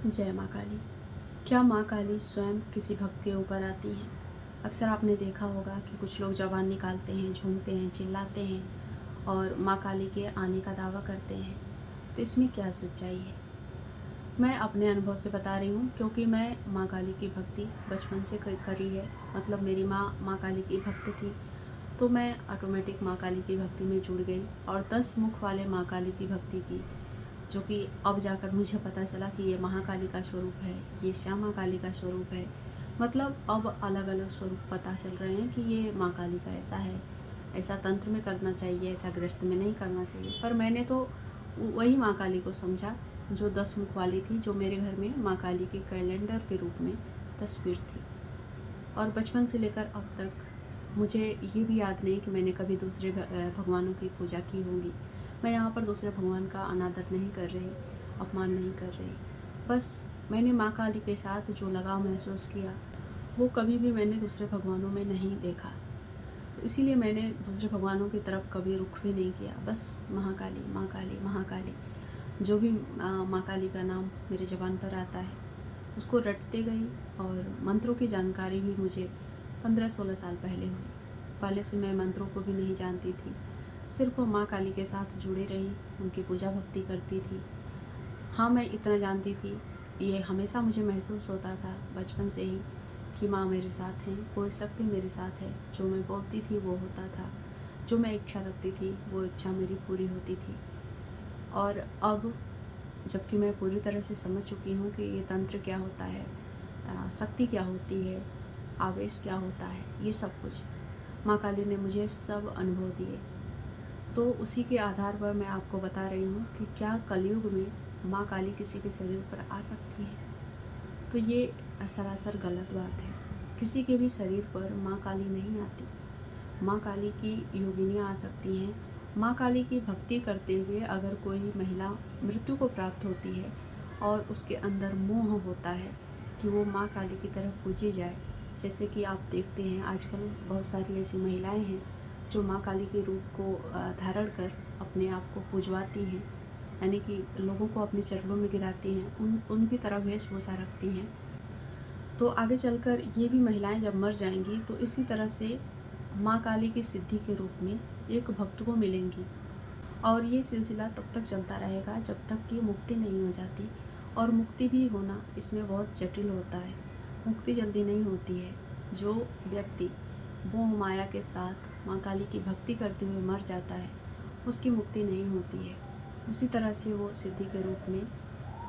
जय माँ काली। क्या माँ काली स्वयं किसी भक्त के ऊपर आती हैं? अक्सर आपने देखा होगा कि कुछ लोग ज़बान निकालते हैं, झूमते हैं, चिल्लाते हैं और माँ काली के आने का दावा करते हैं। तो इसमें क्या सच्चाई है? मैं अपने अनुभव से बता रही हूँ, क्योंकि मैं माँ काली की भक्ति बचपन से करी है। मतलब मेरी माँ काली की भक्त थी, तो मैं ऑटोमेटिक माँ काली की भक्ति में जुड़ गई और 10 मुख वाले माँ काली की भक्ति की, जो कि अब जाकर मुझे पता चला कि ये महाकाली का स्वरूप है, ये श्यामा काली का स्वरूप है। मतलब अब अलग अलग स्वरूप पता चल रहे हैं कि ये माँ काली का ऐसा है, ऐसा तंत्र में करना चाहिए, ऐसा गृहस्थ में नहीं करना चाहिए। पर मैंने तो वही माँ काली को समझा जो 10 मुख वाली थी, जो मेरे घर में माँ काली के कैलेंडर के रूप में तस्वीर थी। और बचपन से लेकर अब तक मुझे ये भी याद नहीं कि मैंने कभी दूसरे भगवानों की पूजा की होगी। मैं यहाँ पर दूसरे भगवान का अनादर नहीं कर रही, अपमान नहीं कर रही। बस मैंने माँ काली के साथ जो लगाव महसूस किया, वो कभी भी मैंने दूसरे भगवानों में नहीं देखा। इसीलिए मैंने दूसरे भगवानों की तरफ कभी रुख भी नहीं किया। बस महाकाली, महाकाली, महाकाली, जो भी माँ काली का नाम मेरे ज़बान पर आता है उसको रटते गई। और मंत्रों की जानकारी भी मुझे 15-16 साल पहले हुई। पहले से मैं मंत्रों को भी नहीं जानती थी, सिर्फ माँ काली के साथ जुड़े रही, उनकी पूजा भक्ति करती थी। हाँ, मैं इतना जानती थी, ये हमेशा मुझे महसूस होता था बचपन से ही कि माँ मेरे साथ हैं, कोई शक्ति मेरे साथ है। जो मैं बोलती थी वो होता था, जो मैं इच्छा रखती थी वो इच्छा मेरी पूरी होती थी। और अब जबकि मैं पूरी तरह से समझ चुकी हूँ कि ये तंत्र क्या होता है, शक्ति क्या होती है, आवेश क्या होता है, ये सब कुछ माँ काली ने मुझे सब अनुभव दिए। तो उसी के आधार पर मैं आपको बता रही हूँ कि क्या कलयुग में माँ काली किसी के शरीर पर आ सकती है? तो ये सरासर गलत बात है। किसी के भी शरीर पर माँ काली नहीं आती। माँ काली की योगिनियाँ आ सकती हैं। माँ काली की भक्ति करते हुए अगर कोई महिला मृत्यु को प्राप्त होती है और उसके अंदर मोह होता है कि वो माँ काली की तरफ पूजी जाए, जैसे कि आप देखते हैं आजकल बहुत सारी ऐसी महिलाएं हैं जो माँ काली के रूप को धारण कर अपने आप को पूजवाती हैं, यानी कि लोगों को अपने चरणों में गिराती हैं, उनकी तरह वेशभूषा रखती हैं। तो आगे चलकर ये भी महिलाएं जब मर जाएंगी तो इसी तरह से माँ काली की सिद्धि के रूप में एक भक्त को मिलेंगी। और ये सिलसिला तब तक चलता रहेगा जब तक कि मुक्ति नहीं हो जाती। और मुक्ति भी होना इसमें बहुत जटिल होता है, मुक्ति जल्दी नहीं होती है। जो व्यक्ति मोह माया के साथ माँ काली की भक्ति करते हुए मर जाता है उसकी मुक्ति नहीं होती है। उसी तरह से वो सिद्धि के रूप में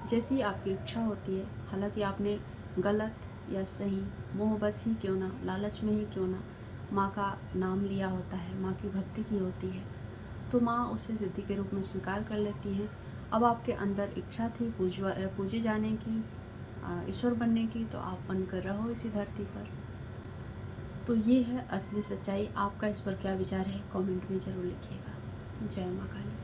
जैसी आपकी इच्छा होती है, हालांकि आपने गलत या सही, मोह बस ही क्यों ना, लालच में ही क्यों ना माँ का नाम लिया होता है, माँ की भक्ति की होती है, तो माँ उसे सिद्धि के रूप में स्वीकार कर लेती हैं। अब आपके अंदर इच्छा थी पूजे जाने की, ईश्वर बनने की, तो आप बनकर रहो इसी धरती पर। तो ये है असली सच्चाई। आपका इस पर क्या विचार है, कमेंट में ज़रूर लिखिएगा। जय माँ काली।